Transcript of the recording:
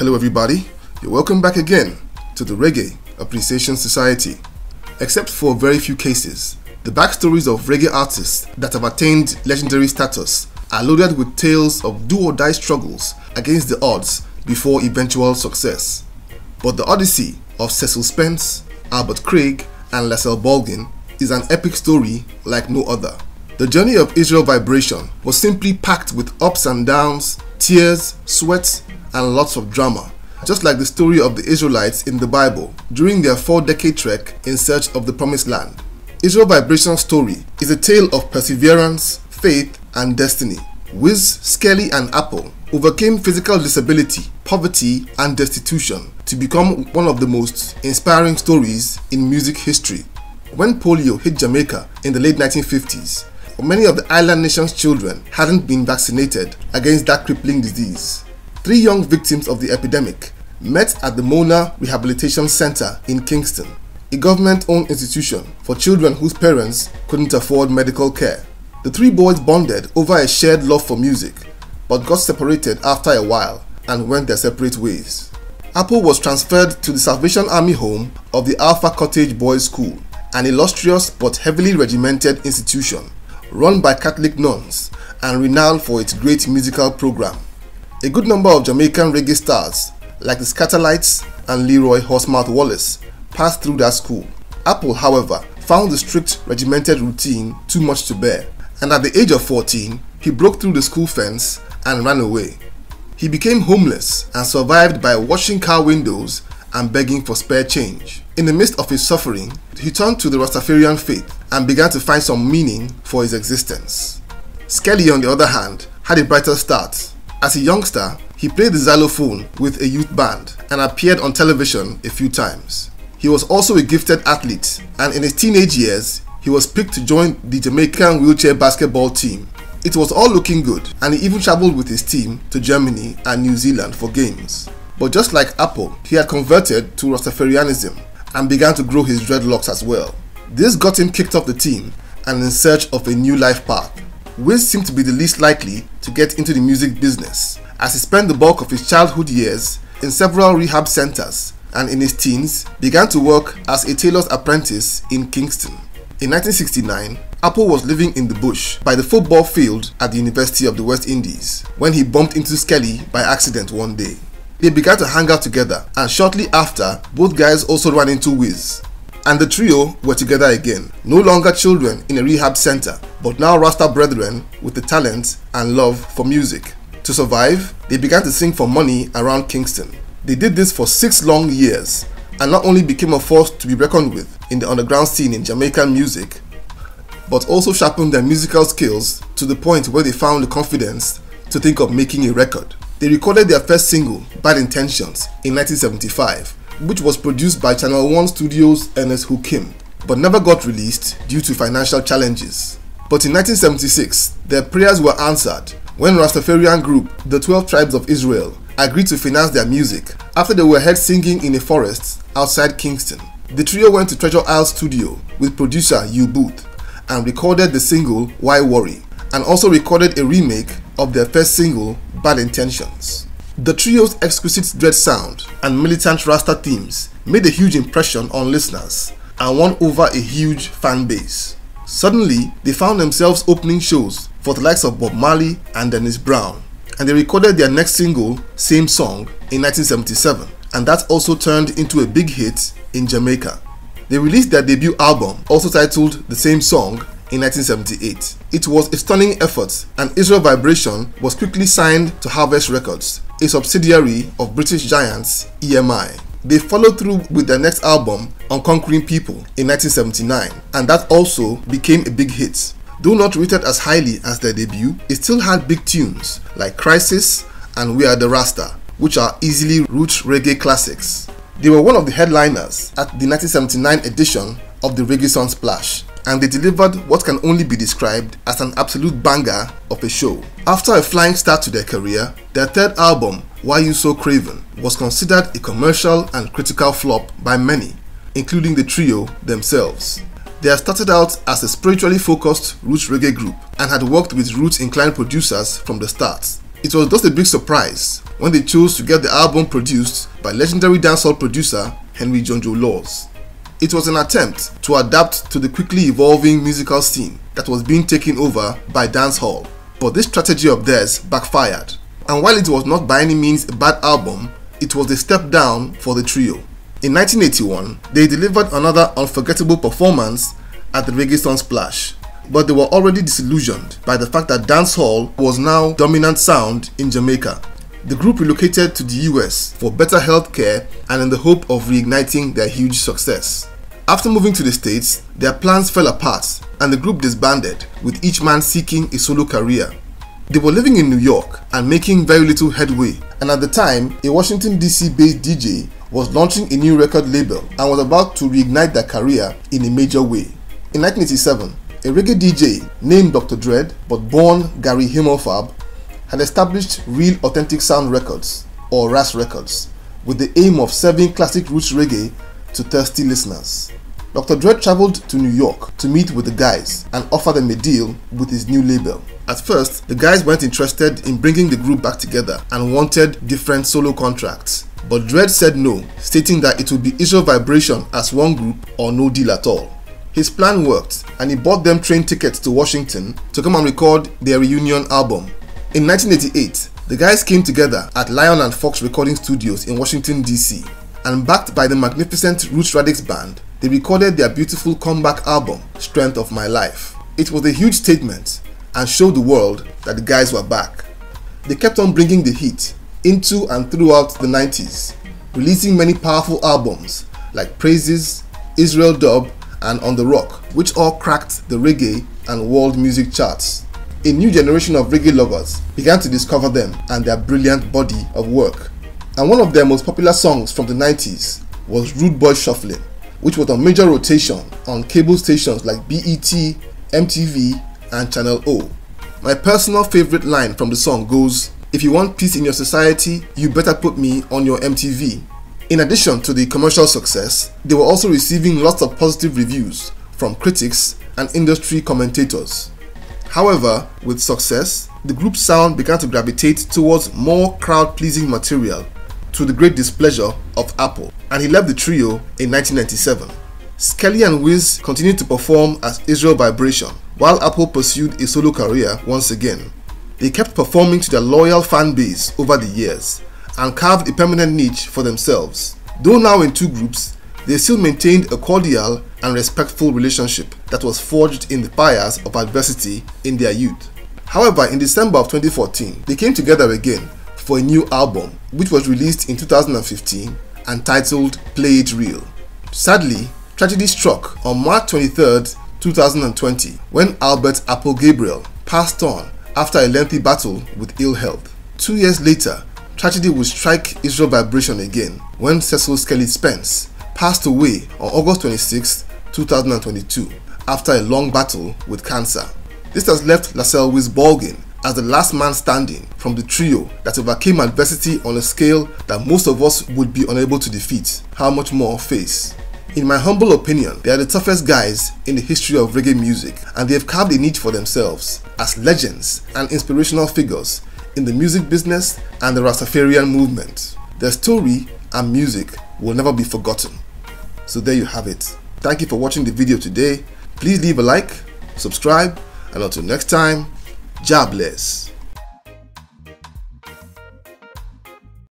Hello everybody, you're welcome back again to the Reggae Appreciation Society. Except for very few cases, the backstories of reggae artists that have attained legendary status are loaded with tales of do-or-die struggles against the odds before eventual success. But the odyssey of Cecil Spence, Albert Craig and Lessell Baldwin is an epic story like no other. The journey of Israel Vibration was simply packed with ups and downs, tears, sweat and lots of drama, just like the story of the Israelites in the Bible during their 4-decade trek in search of the Promised Land. Israel Vibration's story is a tale of perseverance, faith and destiny. Wiz, Skelly and Apple overcame physical disability, poverty and destitution to become one of the most inspiring stories in music history. When polio hit Jamaica in the late 1950s, many of the island nation's children hadn't been vaccinated against that crippling disease. 3 young victims of the epidemic met at the Mona Rehabilitation Center in Kingston, a government-owned institution for children whose parents couldn't afford medical care. The 3 boys bonded over a shared love for music, but got separated after a while and went their separate ways. Apple was transferred to the Salvation Army home of the Alpha Cottage Boys School, an illustrious but heavily regimented institution run by Catholic nuns and renowned for its great musical program. A good number of Jamaican reggae stars like the Scatterlights and Leroy Horsemouth Wallace passed through that school. Apple, however, found the strict regimented routine too much to bear, and at the age of 14, he broke through the school fence and ran away. He became homeless and survived by washing car windows and begging for spare change. In the midst of his suffering, he turned to the Rastafarian faith and began to find some meaning for his existence. Skelly, on the other hand, had a brighter start. As a youngster, he played the xylophone with a youth band and appeared on television a few times. He was also a gifted athlete, and in his teenage years, he was picked to join the Jamaican wheelchair basketball team. It was all looking good, and he even traveled with his team to Germany and New Zealand for games. But just like Apple, he had converted to Rastafarianism and began to grow his dreadlocks as well. This got him kicked off the team and in search of a new life path. Wiz seemed to be the least likely to get into the music business, as he spent the bulk of his childhood years in several rehab centers and in his teens began to work as a tailor's apprentice in Kingston. In 1969, Apple was living in the bush by the football field at the University of the West Indies when he bumped into Skelly by accident one day. They began to hang out together, and shortly after, both guys also ran into Wiz. And the trio were together again, no longer children in a rehab center, but now Rasta brethren with the talent and love for music. To survive, they began to sing for money around Kingston. They did this for 6 long years, and not only became a force to be reckoned with in the underground scene in Jamaican music, but also sharpened their musical skills to the point where they found the confidence to think of making a record. They recorded their first single, Bad Intentions, in 1975, which was produced by Channel 1 Studios' Ernest Hukim, but never got released due to financial challenges. But in 1976, their prayers were answered when Rastafarian group, the 12 Tribes of Israel, agreed to finance their music after they were heard singing in a forest outside Kingston. The trio went to Treasure Isle Studio with producer Hugh Booth and recorded the single Why Worry, and also recorded a remake of their first single, Bad Intentions. The trio's exquisite dread sound and militant Rasta themes made a huge impression on listeners and won over a huge fan base. Suddenly, they found themselves opening shows for the likes of Bob Marley and Dennis Brown, and they recorded their next single, Same Song, in 1977, and that also turned into a big hit in Jamaica. They released their debut album, also titled The Same Song, in 1978. It was a stunning effort, and Israel Vibration was quickly signed to Harvest Records, a subsidiary of British giants EMI. They followed through with their next album, Unconquering People, in 1979, and that also became a big hit. Though not rated as highly as their debut, it still had big tunes like Crisis and We Are the Rasta, which are easily root reggae classics. They were one of the headliners at the 1979 edition of the Reggae Sunsplash, and they delivered what can only be described as an absolute banger of a show. After a flying start to their career, their third album, Why You So Craven, was considered a commercial and critical flop by many, including the trio themselves. They had started out as a spiritually focused roots reggae group and had worked with roots-inclined producers from the start. It was thus a big surprise when they chose to get the album produced by legendary dancehall producer Henry Jonjo Laws. It was an attempt to adapt to the quickly evolving musical scene that was being taken over by dancehall, but this strategy of theirs backfired. And while it was not by any means a bad album, it was a step down for the trio. In 1981, they delivered another unforgettable performance at the Reggae Sunsplash, but they were already disillusioned by the fact that dancehall was now dominant sound in Jamaica. The group relocated to the US for better health care and in the hope of reigniting their huge success. After moving to the States, their plans fell apart and the group disbanded, with each man seeking a solo career. They were living in New York and making very little headway, and at the time, a Washington DC based DJ was launching a new record label and was about to reignite their career in a major way. In 1987, a reggae DJ named Dr. Dread but born Gary Himmelfarb had established Real Authentic Sound Records, or RAS Records, with the aim of serving classic roots reggae to thirsty listeners. Dr. Dread traveled to New York to meet with the guys and offer them a deal with his new label. At first, the guys weren't interested in bringing the group back together and wanted different solo contracts. But Dread said no, stating that it would be Israel Vibration as one group or no deal at all. His plan worked and he bought them train tickets to Washington to come and record their reunion album. In 1988, the guys came together at Lion and Fox Recording Studios in Washington, DC, and backed by the magnificent Roots Radix Band, they recorded their beautiful comeback album, Strength of My Life. It was a huge statement and showed the world that the guys were back. They kept on bringing the heat into and throughout the 90s, releasing many powerful albums like Praises, Israel Dub, and On The Rock, which all cracked the reggae and world music charts. A new generation of reggae lovers began to discover them and their brilliant body of work. And one of their most popular songs from the 90s was Rude Boy Shuffling, which was on major rotation on cable stations like BET, MTV, and Channel O. My personal favorite line from the song goes, "If you want peace in your society, you better put me on your MTV." In addition to the commercial success, they were also receiving lots of positive reviews from critics and industry commentators. However, with success, the group's sound began to gravitate towards more crowd-pleasing material, to the great displeasure of Apple, and he left the trio in 1997. Skelly and Wiz continued to perform as Israel Vibration, while Apple pursued a solo career once again. They kept performing to their loyal fan base over the years, and carved a permanent niche for themselves. Though now in two groups, they still maintained a cordial and respectful relationship that was forged in the fires of adversity in their youth. However, in December of 2014, they came together again for a new album, which was released in 2015 and titled Play It Real. Sadly, tragedy struck on March 23, 2020, when Albert Apple Gabriel passed on after a lengthy battle with ill health. 2 years later, tragedy would strike Israel Vibration again when Cecil Skelly Spence passed away on August 26, 2022 after a long battle with cancer. This has left Lascelles Wiz Bolgin as the last man standing from the trio that overcame adversity on a scale that most of us would be unable to defeat. How much more face? In my humble opinion, they are the toughest guys in the history of reggae music, and they have carved a niche for themselves as legends and inspirational figures in the music business and the Rastafarian movement. Their story and music will never be forgotten. So there you have it. Thank you for watching the video today. Please leave a like, subscribe, and until next time, Jah bless.